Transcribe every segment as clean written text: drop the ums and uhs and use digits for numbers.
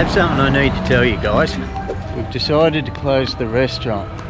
have something I need to tell you guys. We've decided to close the restaurant.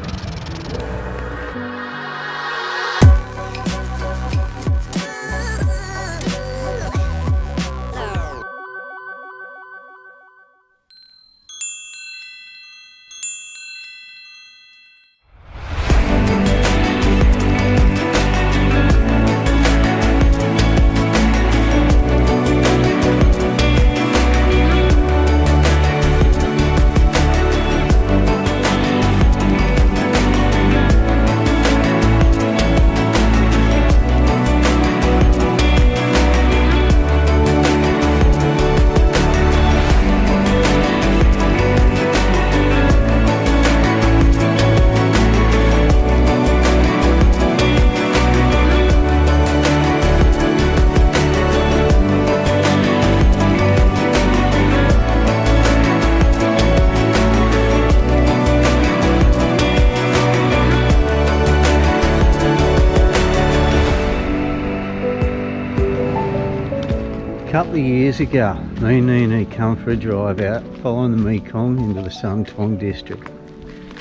A couple of years ago, me and Neenee come for a drive out following the Mekong into the Sikhottabong district.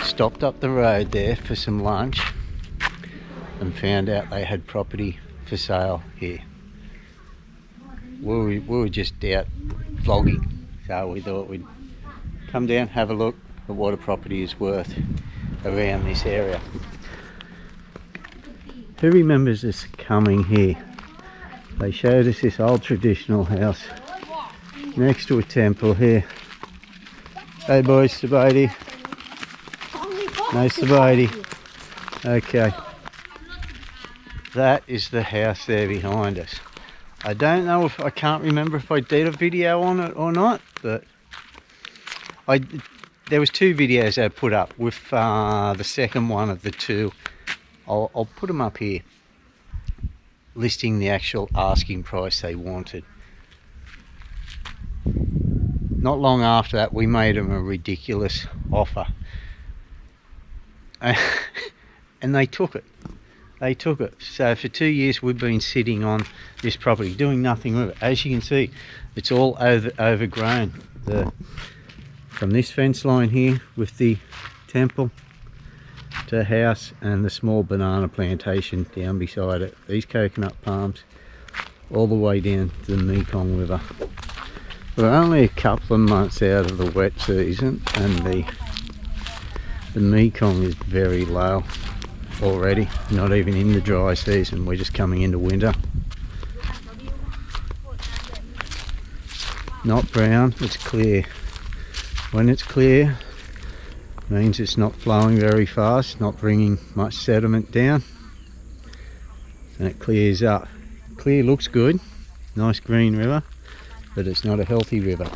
Stopped up the road there for some lunch and found out they had property for sale here. We were just out vlogging, so we thought we'd come down, have a look at what a property is worth around this area. Who remembers us coming here? They showed us this old traditional house next to a temple here. Hey boys, Sabadi. No Sabadi. Okay. That is the house there behind us. I don't know if, I can't remember if I did a video on it or not, but there was two videos I put up with the second one of the two. I'll put them up here, listing the actual asking price they wanted. Not long after that, we made them a ridiculous offer, and they took it. They took it. So for 2 years we've been sitting on this property doing nothing with it. As you can see, it's all overgrown. From this fence line here with the temple to the house and the small banana plantation down beside it, these coconut palms, all the way down to the Mekong River. We're only a couple of months out of the wet season, and the Mekong is very low already, not even in the dry season. We're just coming into winter. Not brown, it's clear. When it's clear, means it's not flowing very fast, not bringing much sediment down, and it clears up. Clear looks good, nice green river, but it's not a healthy river.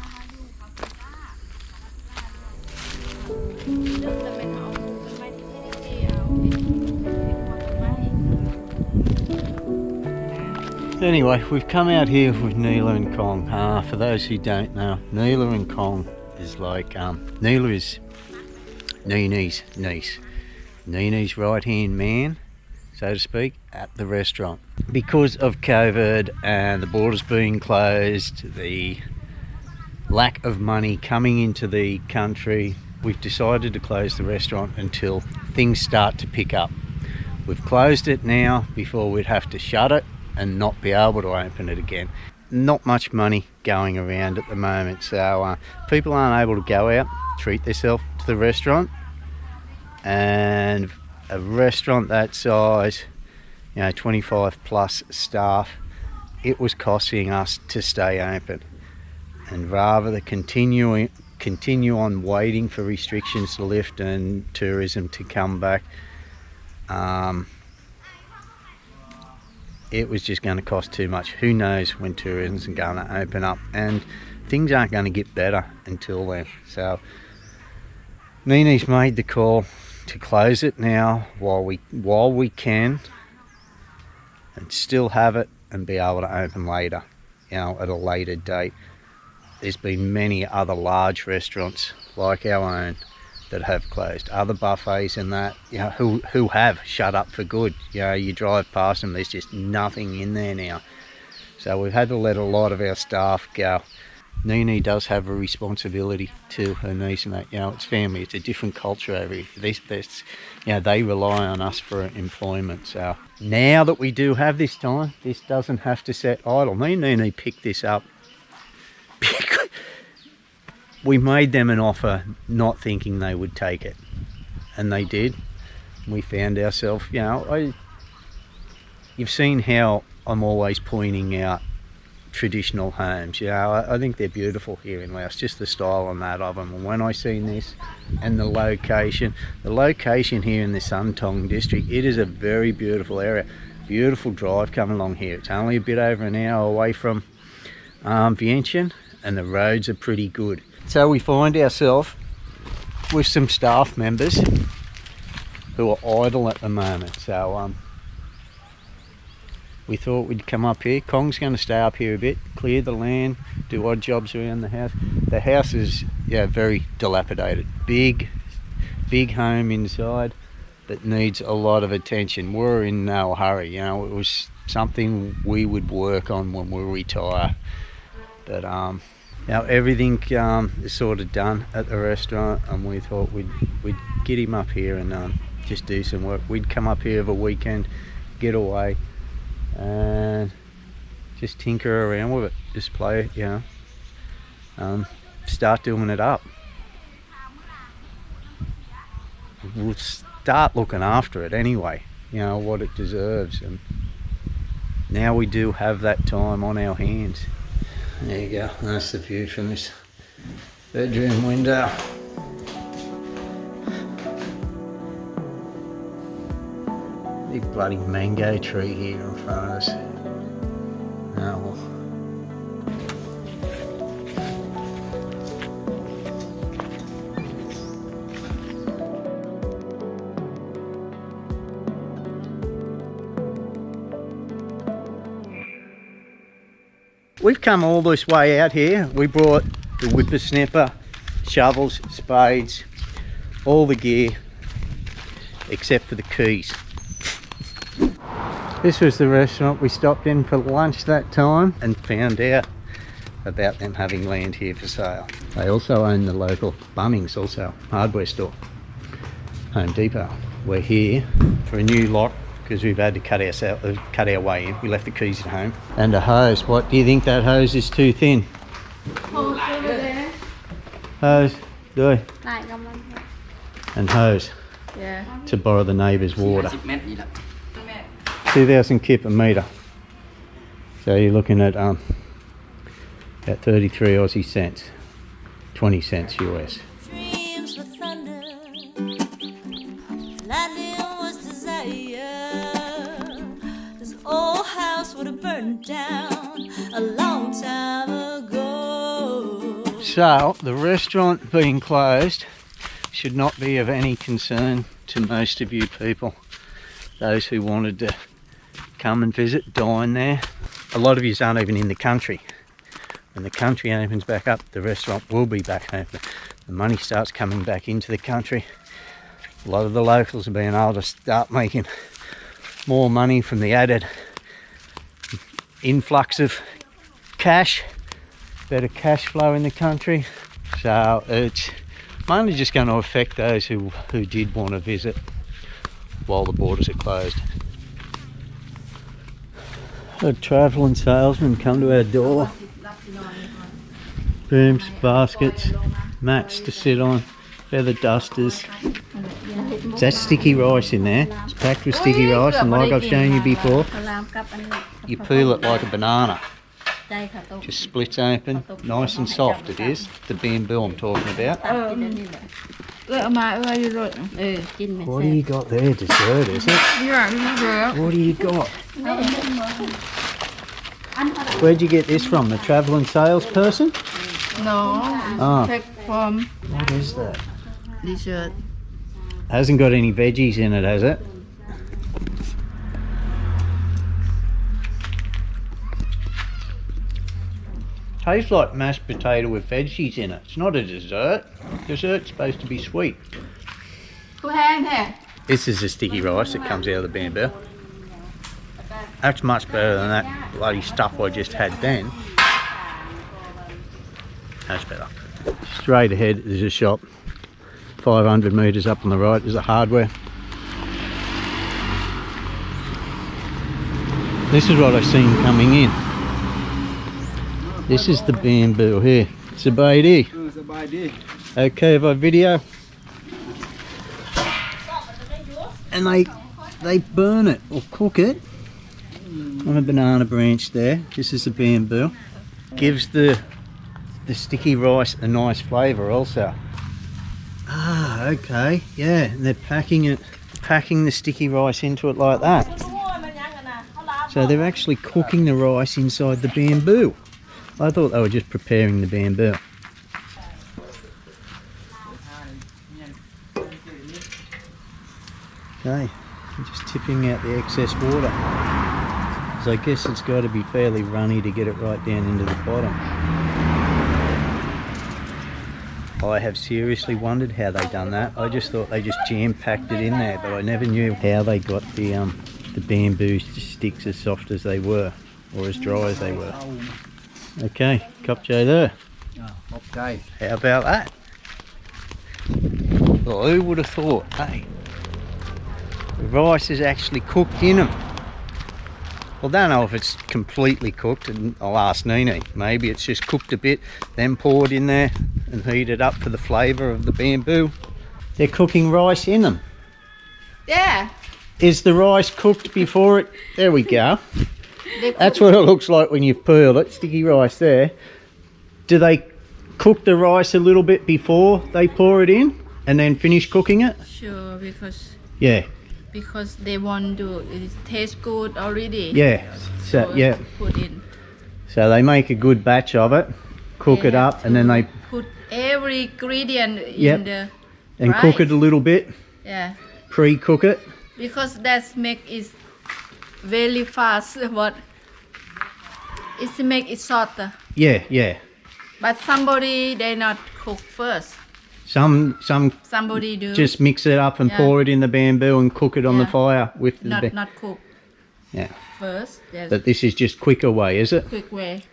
Anyway, we've come out here with Neela and Kong. For those who don't know, Neela and Kong is like, Neela is Neenee's niece. Neenee's right hand man, so to speak, at the restaurant. Because of COVID and the borders being closed, the lack of money coming into the country, we've decided to close the restaurant until things start to pick up. We've closed it now before we'd have to shut it and not be able to open it again. Not much money going around at the moment, so people aren't able to go out, treat themselves to the restaurant. And a restaurant that size, 25 plus staff, it was costing us to stay open. And rather than continue on waiting for restrictions to lift and tourism to come back, it was just going to cost too much. Who knows when tourism's going to open up, and things aren't going to get better until then. So Neenee's made the call to close it now while we can, and still have it and be able to open later, at a later date. There's been many other large restaurants like our own that have closed, other buffets and that, who have shut up for good. You drive past them, there's just nothing in there now. So we've had to let a lot of our staff go. Neenee does have a responsibility to her niece and that, you know, it's family, it's a different culture over here. This, you know, they rely on us for employment. So now that we do have this time, this doesn't have to sit idle. Me and Neenee picked this up. We made them an offer not thinking they would take it, and they did. We found ourselves, you know, you've seen how I'm always pointing out traditional homes. You know, I think they're beautiful here in Laos, just the style and that of them. And when I seen this and the location here in the Suntong district, it is a very beautiful area. Beautiful drive coming along here. It's only a bit over an hour away from Vientiane, and the roads are pretty good. So we find ourselves with some staff members who are idle at the moment. So we thought we'd come up here. Kong's going to stay up here a bit, clear the land, do odd jobs around the house. The house is, yeah, very dilapidated. Big home inside that needs a lot of attention. We're in no hurry, you know, it was something we would work on when we retire. But now everything is sort of done at the restaurant, and we thought we'd get him up here and just do some work. We'd come up here over a weekend, get away, and just tinker around with it, just play it, you know, start doing it up. We'll start looking after it anyway, you know, what it deserves, and now we do have that time on our hands. There you go, that's the view from this bedroom window. Big bloody mango tree here in front of us. Oh well. We've come all this way out here. We brought the whippersnapper, shovels, spades, all the gear except for the keys. This was the restaurant we stopped in for lunch that time and found out about them having land here for sale. They also own the local Bunnings, also hardware store, Home Depot. We're here for a new lock because we've had to cut our way in. We left the keys at home. And a hose. What do you think that hose is too thin? Hose, do. And hose. Yeah. To borrow the neighbour's water. 2,000 kip a metre. So you're looking at about 33 Aussie cents, 20 cents US. This old house would have burned down a long time ago. So the restaurant being closed should not be of any concern to most of you people. Those who wanted to come and visit, dine there. A lot of you aren't even in the country. When the country opens back up, the restaurant will be back open. The money starts coming back into the country. A lot of the locals are being able to start making more money from the added influx of cash, better cash flow in the country. So it's mainly just going to affect those who did want to visit while the borders are closed. A travelling salesman come to our door. Brooms, baskets, mats to sit on, feather dusters. Is that sticky rice in there? It's packed with sticky rice, and like I've shown you before, you peel it like a banana. Just splits open, nice and soft it is. The bamboo I'm talking about. What do you got there? Dessert, is it? What do you got? Where'd you get this from? The travelling salesperson? No, Oh, from what is that? dessert. Hasn't got any veggies in it, has it? Tastes like mashed potato with veggies in it. It's not a dessert. Dessert's supposed to be sweet. This is the sticky rice that comes out of the bamboo. That's much better than that bloody stuff I just had then. That's better. Straight ahead there's a shop. 500 metres up on the right is a hardware. This is what I've seen coming in. This is the bamboo here. Sabaidi. Okay, have I video? And they burn it or cook it on a banana branch there. This is the bamboo. Gives the sticky rice a nice flavour also. Ah, okay, yeah, and they're packing the sticky rice into it like that. So they're actually cooking the rice inside the bamboo. I thought they were just preparing the bamboo. Okay, I'm just tipping out the excess water. So I guess it's got to be fairly runny to get it right down into the bottom. I have seriously wondered how they done that. I just thought they just jam-packed it in there, but I never knew how they got the bamboo sticks as soft as they were, or as dry as they were. Okay, Kopjo there. Okay. How about that? Well, who would have thought, hey? The rice is actually cooked in them. Well, I don't know if it's completely cooked, and I'll ask Neenee. Maybe it's just cooked a bit, then poured in there and heated up for the flavour of the bamboo. They're cooking rice in them. Yeah. Is the rice cooked before it? There we go. That's what it looks like when you've peeled it. Sticky rice there. Do they cook the rice a little bit before they pour it in and then finish cooking it? Sure, because they want to it taste good already. Yeah. So yeah. Put in. So they make a good batch of it, cook it up, and then they put every ingredient in the and rice. cook it a little bit. Yeah. Pre-cook it. Because that make it very fast. What? It make it shorter. Yeah, yeah. But somebody they not cook first. Somebody do. Just mix it up and pour it in the bamboo and cook it on the fire with the not cook. Yeah. First. Yes. But this is just quicker way, is it? Quick way.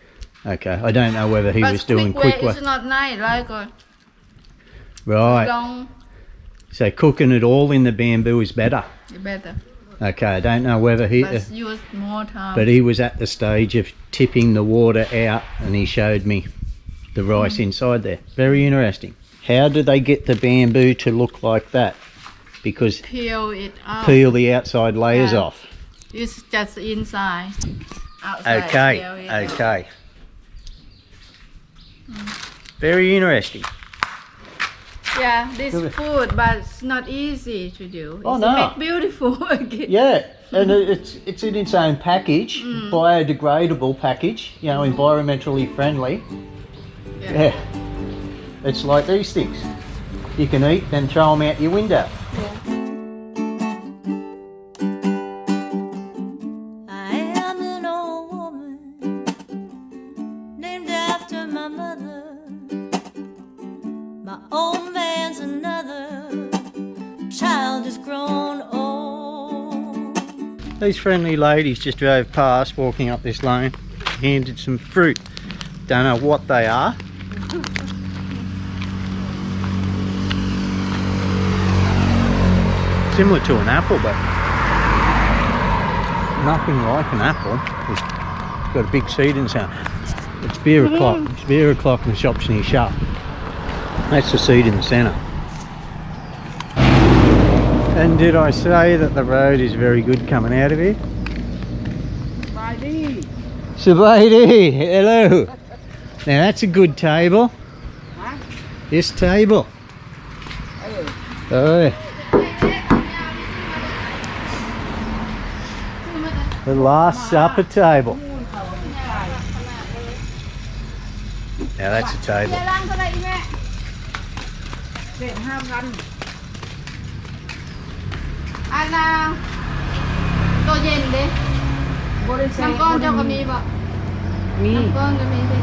Okay, I don't know whether he was doing quick way. It's not nice, like right. Long. So cooking it all in the bamboo is better. Better. Okay, I don't know whether he. But use more time. But he was at the stage of tipping the water out, and he showed me the rice inside there. Very interesting. How do they get the bamboo to look like that? Because peel it off. Peel the outside layers off. It's just inside. Outside, okay, okay. Very interesting. Yeah, this food, but it's not easy to do. Oh, it's no. make beautiful. Yeah, and it's in its own package, biodegradable package, you know, environmentally friendly. Yeah. It's like these things. You can eat, then throw them out your window. I am an old woman named after my mother. My old man's another child is grown old. These friendly ladies just drove past, walking up this lane, handed some fruit. Don't know what they are. Similar to an apple, but nothing like an apple. It's got a big seed in the centre. It's beer o'clock. It's beer o'clock and the shop's near shut. That's the seed in the centre. And did I say that the road is very good coming out of here? Sabaidi. Sabaidi, hello. Now that's a good table. Huh? This table. Oh. The Last Supper table. Now that's a table. Anh tô yen đi. 5 con cho có mì bọ. 5 con cho mì đi.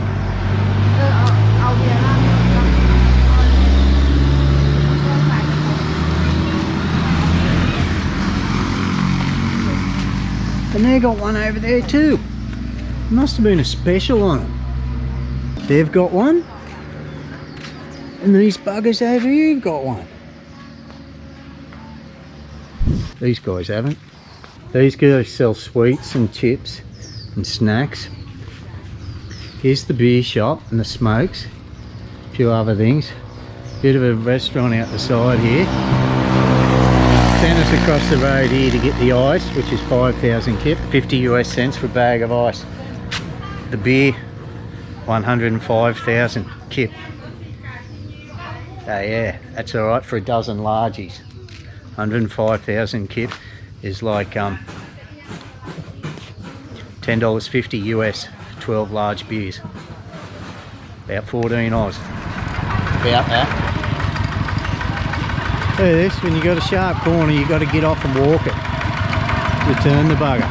เอาเบียร์ล่าง And they got one over there too. Must have been a special on it. They've got one. And these buggers over here have got one. These guys haven't. These guys sell sweets and chips and snacks. Here's the beer shop and the smokes. A few other things. Bit of a restaurant out the side here. Sent us across the road here to get the ice, which is 5,000 kip, 50 US cents for a bag of ice. The beer, 105,000 kip. So yeah, that's alright for a dozen largies. 105,000 kip is like $10.50 US for 12 large beers. About 14 Oz. About that. Look at this, when you got a sharp corner you got to get off and walk it to turn the bugger.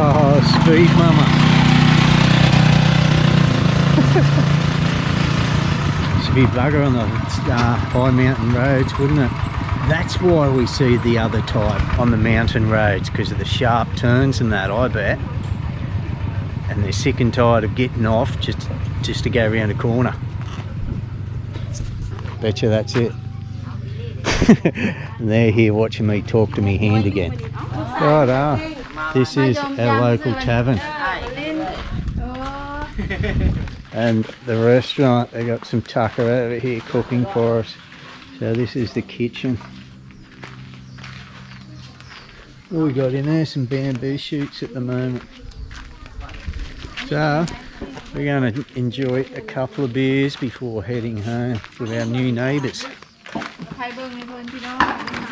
Oh, speed mama. Should be bugger on the high mountain roads, wouldn't it? That's why we see the other type on the mountain roads, because of the sharp turns and that, I bet. And they're sick and tired of getting off just to go around a corner. Betcha that's it. And they're here watching me talk to me hand again. Right, this is our local tavern. And the restaurant, they got some tucker over here cooking for us. So this is the kitchen. What we got in there? Some bamboo shoots at the moment. So we're going to enjoy a couple of beers before heading home with our new neighbours.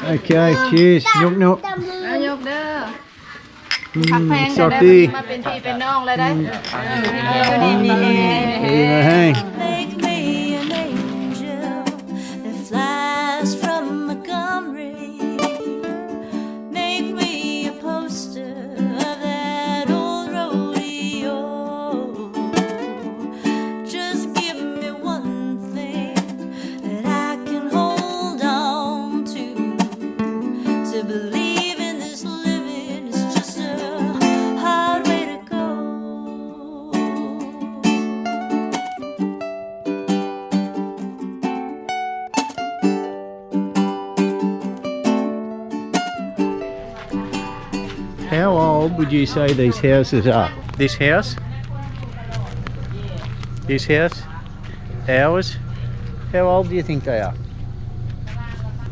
Okay, cheers. Nhúc nhúc. Sophie. Make me an angel that flies from Montgomery. Make me a poster of that old rodeo. Just give me one thing that I can hold on to believe in this living is just a hard way to go. How old would you say these houses are? This house? This house? Ours? How old do you think they are?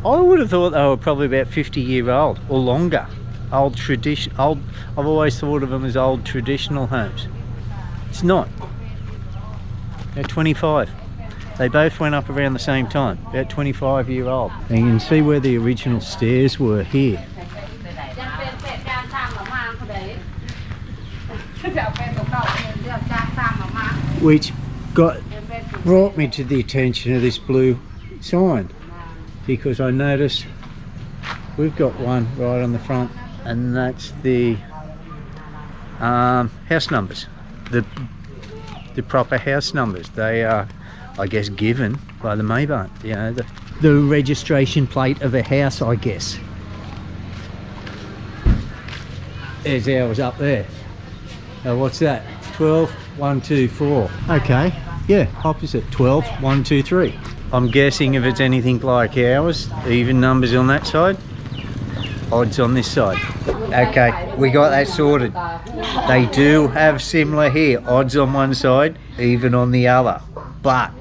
I would have thought they were probably about 50-year-old or longer. Old tradition. Old. I've always thought of them as old traditional homes. It's not. They're 25. They both went up around the same time. About 25-year-old. And you can see where the original stairs were here. Which brought me to the attention of this blue sign, because I noticed we've got one right on the front, and that's the house numbers, the proper house numbers. They are, I guess, given by the Mahavong, you know, the registration plate of a house, I guess. There's ours up there. Now what's that? 12-124. Okay, yeah, opposite. 12-123. I'm guessing if it's anything like ours, even numbers on that side, odds on this side. Okay, we got that sorted. They do have similar here, odds on one side, even on the other. But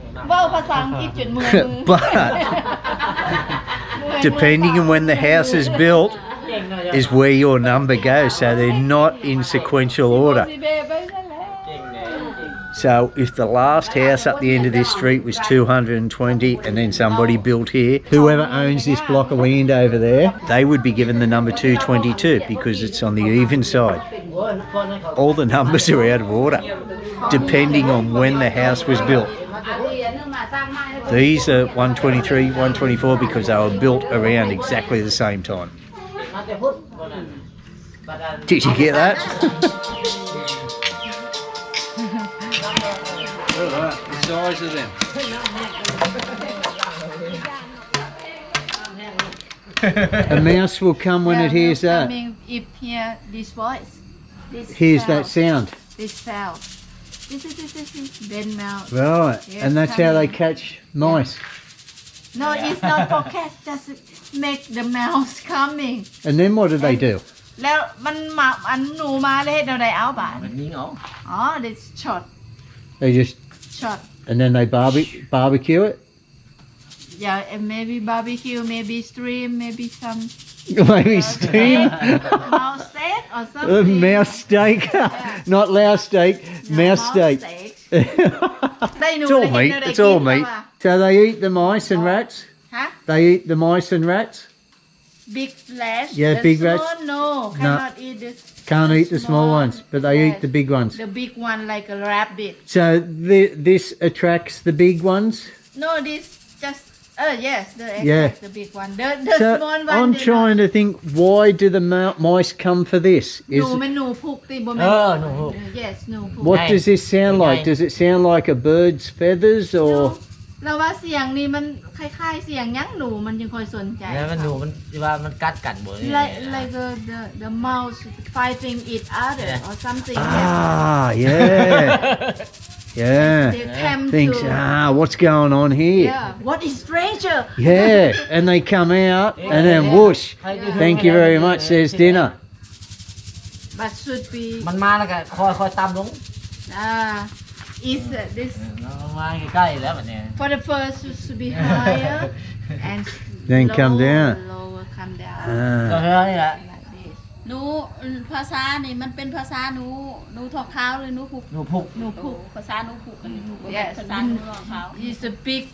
depending on when the house is built is where your number goes, so they're not in sequential order. So if the last house up the end of this street was 220 and then somebody built here, whoever owns this block of land over there, they would be given the number 222 because it's on the even side. All the numbers are out of order depending on when the house was built. These are 123, 124 because they were built around exactly the same time. Did you get that? Look at that, the size of them. A mouse will come when it hears that. If hear this voice. Hears that sound. This fell. This. Then melt. Right, Yes, and that's come how they in. catch mice. No, it's not for catch. Just make the mouse coming. And then what do they do? แล้วมันมาอันหนูมาเลยเฮ็ดเอาได้เอาบาด Mình nghi ngộ. อ๋อ this shot They just shot and then they barbecue it. yeah and maybe barbecue maybe stream maybe some Maybe steam. mouse steak or something Mouse steak, not Laos steak, No, mouse steak. ได้หนู It's all ได้เห็น meat. เอาได้ It's all กิน meat. แล้วอะ So they eat the mice and rats. ฮะ They eat the mice and rats. big flesh Yeah, the big small, rats. no cannot eat this Can't eat the small small ones, but they eat yes. the big ones. the big one like a rabbit So this attracts the big ones. no this just yes the Yeah. big one the So small one I'm they trying to think, why do the mice come for this? หนูมันหนูพุกติบ่แม่น No. yes หนูพุก What Hey. does this sound like? Hey. Does it sound like a bird's feathers or? เราว่าเสียงนี่มันคล้ายๆเสียงยักษ์หนูมันยังคอยสนใจ Nè, mình đủ mìnhว่ามันกัดกันบ่ like the mouse fighting each other Yeah. or something Ah, yeah, yeah. they came Thinks, to what's going on here? yeah what is stranger Yeah, and they come out and then whoosh. Thank you very much. There's dinner. but should be มันมาแล้วก็คอยตามลง is this มันมาใกล้ๆแล้วบัดนี้ for the first should be higher and Then come down. lower come down ก็ Ah. เฮือนี่แหละ like this หนูภาษานี่มันเป็นภาษาหนูทองขาวหรือหนูผูก หนูพุก หนูผูกภาษาหนูผูกอันนี้หนูบ่ Yes. ภาษาหนูทองขาว is a big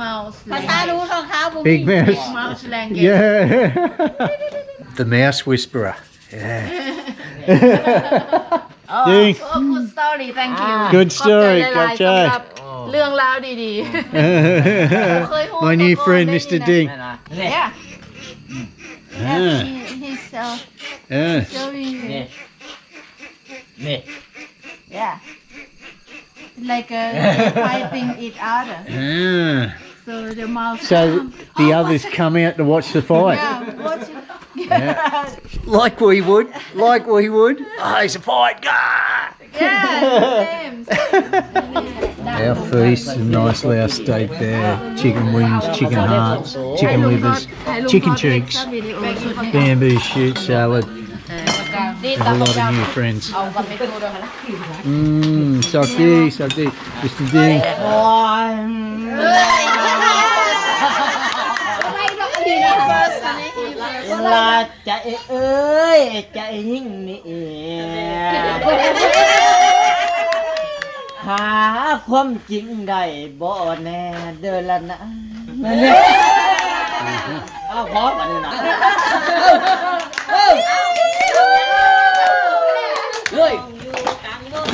mouse ภาษาหนูทองขาวบ่มี Big mouse. big mouse language Yeah. The mouse whisperer. Yeah. oh Ding. good story thank you Good story. ขอบใจหลายๆ Gotcha. สำหรับเรื่องราวดีๆ My new friend, Mr. Ding. นั่นน่ะนี่ yeah Ah. he's Yeah. showing นี่นี่ yeah like fighting each other Ah. so the mouse So come. the Oh, others what's come out to watch the fight. yeah watch it Like we would. Like we would. Oh, it's a fight. Ah! yeah same Our feast, a nice Laos steak there, chicken wings, chicken hearts, chicken livers, chicken cheeks, bamboo shoot salad, and a lot of new friends. Sakti, Mr. Ding. ลาใจเอ้ยใจยิ่งนี่หาความจริงได้บ่แน่เดินละนะเอาพร้อมกันเลยนะเฮ้ย อยู่กลางวง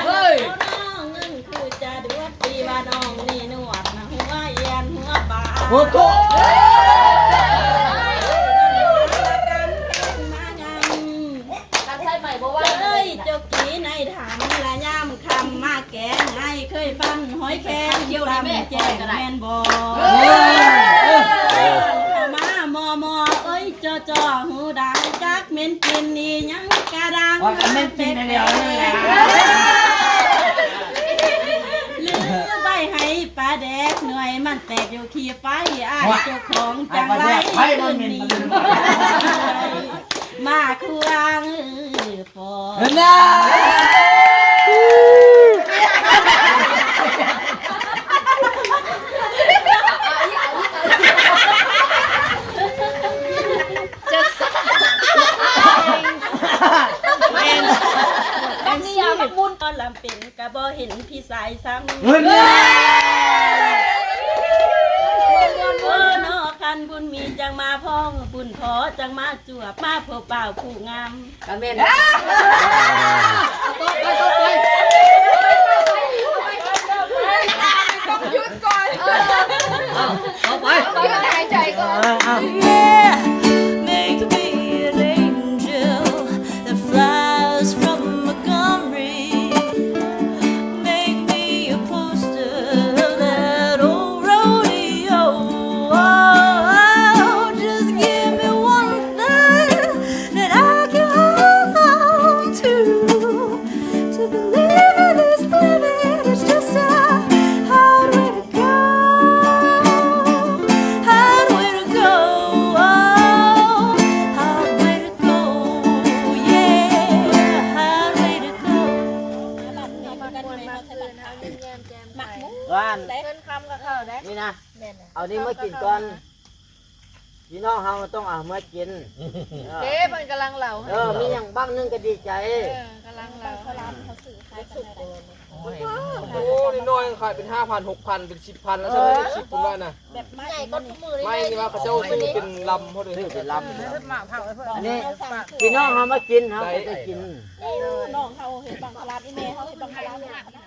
เฮ้ย น้องเงินคือจะดวดปีว่าน้องนี่นวดนะหัวเอียนหัวปลา โอ้โห เอ้ยเจ้ากี้ในถามละย่ำคำมาแกงไอ้เคยฟันหอยแครงซ้ำแจ้งแม่นบ่มามอเอ้ยจ่อหูดังจักเม้นกินนี่ยังกระดัง ว่ากันเม่นกินเดียวนี่แหละ ลือใบให้ปลาแดกหน่วยมันแตกอยู่ขี้ไฟอ้ายเจ้าของจังไรคืนนี้มาควงฟอ น่า บางทีอยากมุนตอนลำเป็นกะบ่เห็นพี่สายซ้ำ เฮ้ย นอคันบุญมีจังมาพ้องบุญพอจังมาจวบมาเพื่อเปล่าผู้งามกะเม็นหยุดก่อนเอาไปหายใจก่อน Yeah, make me an angel that flies from Montgomery. Make me a poster of that old rodeo. Oh, just give me one thing that I can hold on นี่มากินก่อนพี่น้องเฮาต้องเอามากิน เจ๊เพิ่นกำลังเหล่า มีอย่างบ้างนึงก็ดีใจ กำลังเหล่า เขาร้านเขาสื่อขายกันได้ โอ้นี่น้อยขายเป็น 5,000 6,000 เป็น 10,000 แล้วใช่ไหมเป็น10คุณว่าน่ะ แบบใหญ่ก็มือ ไม่นี่ว่าเขาเจ้าซื้อเป็นลำเขาเลย เป็นลำอันนี้พี่น้องเฮามากินเฮาก็ได้กิน น้องเขาเห็นบังคลาดนี่แม่เขาเห็นบังคลาด